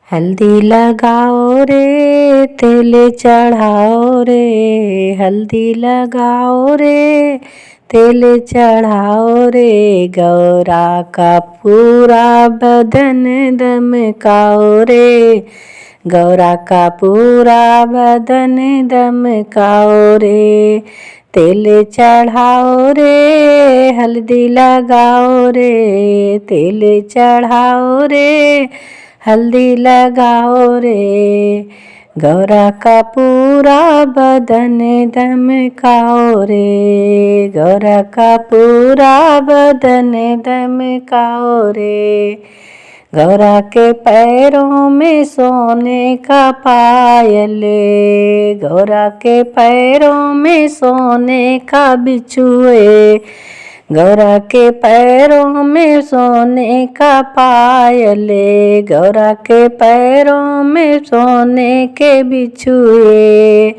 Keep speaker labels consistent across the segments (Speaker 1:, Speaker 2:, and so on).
Speaker 1: हल्दी लगाओ रे तेल चढ़ाओ रे, हल्दी लगाओ रे तेल चढ़ाओ रे, गौरा का पूरा बदन दमकाओ रे, गौरा का पूरा बदन दमकाओ रे। तेल चढ़ाओ रे हल्दी लगाओ रे, तेल चढ़ाओ रे हल्दी लगाओ रे, गौरा का पूरा बदन दमकाओ रे, गौरा का पूरा बदन दमकाओ रे। गौरा के पैरों में सोने का पायल, गौरा के पैरों में सोने का बिछुए, गौरा के पैरों में सोने का पायल, गौरा के पैरों में सोने के बिछुए।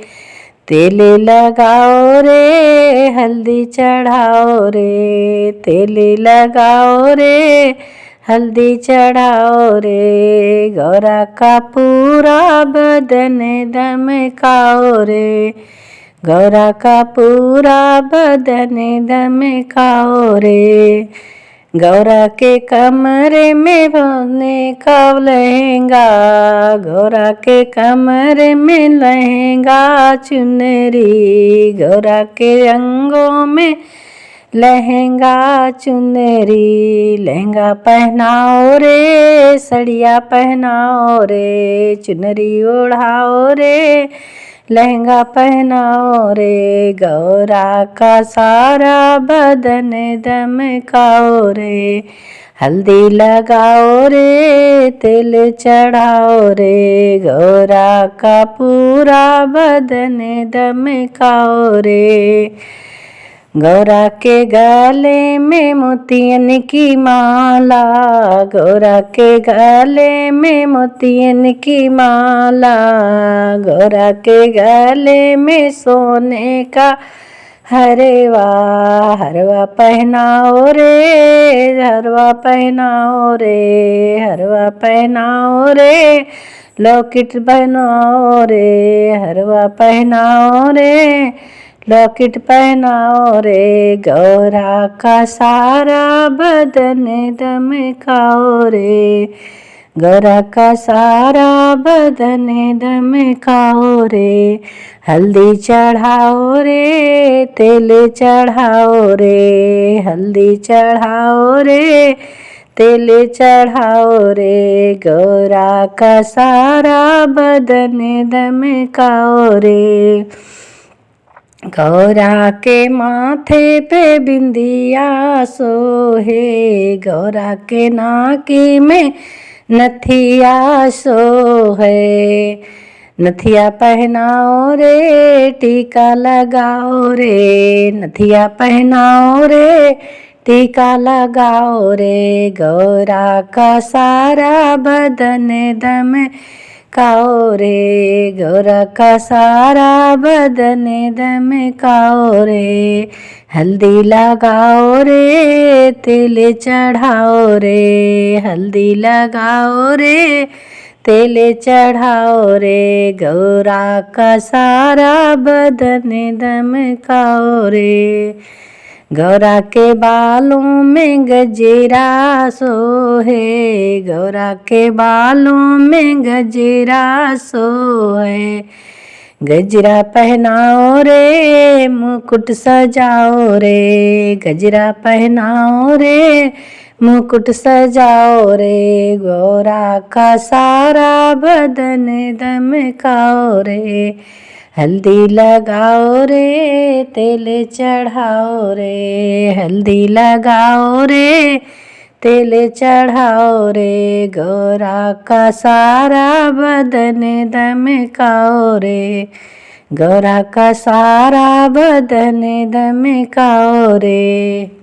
Speaker 1: तेल लगाओ रे हल्दी चढ़ाओ रे, तेल लगाओ रे हल्दी चढ़ाओ रे, गौरा का पूरा बदन दमकाओ रे, गौरा का पूरा बदन दमकाओ रे। गौरा के कमरे में बने का लहंगा, गौरा के कमरे में लहंगा चुनरी, गौरा के अंगों में लहंगा चुनरी। लहंगा पहनाओ रे सड़िया पहनाओ रे, चुनरी ओढ़ाओ रे लहंगा पहनाओ रे, गौरा का सारा बदन दमकाओ रे। हल्दी लगाओ रे तेल चढ़ाओ रे, गौरा का पूरा बदन दमकाओ रे। गौरा के गले में मोतियन की माला, गौरा के गले में मोतियन की माला, गौरा के गले में सोने का हरवा, हरवा पहनाओ रे, हरवा पहनाओ रे, हरवा पहनाओ रे, लॉकेट पहनाओ रे, हरवा पहनाओ रे, लॉकेट पहनाओ रे, गौरा का सारा बदन दमकाओ रे, गौरा का सारा बदन दमकाओ रे। हल्दी चढ़ाओ रे तेल चढ़ाओ रे, हल्दी चढ़ाओ रे तेल चढ़ाओ रे, गौरा का सारा बदन दमकाओ रे। गौरा के माथे पे बिंदिया सोहे, गौरा के नाकी में नथिया सोहे, नथिया पहनाओ रे टीका लगाओ रे, नथिया पहनाओ रे टीका लगाओ रे, गौरा का सारा बदन दमकाओ रे, गौरा का सारा बदन दमकाओ रे। हल्दी लगाओ रे तेल चढ़ाओ रे, हल्दी लगाओ रे तेल चढ़ाओ रे, गौरा का सारा बदन दमकाओ रे। गौरा के बालों में गजरा सोहे, गौरा के बालों में गजरा सोहे, गजरा पहनाओ रे मुकुट सजाओ रे, गजरा पहनाओ रे मुकुट सजाओ रे, गौरा का सारा बदन दमकाओ रे। हल्दी लगाओ रे तेल चढ़ाओ रे, हल्दी लगाओ रे तेल चढ़ाओ रे, गौरा का सारा बदन दमकाओ रे, गौरा का सारा बदन दमकाओ रे।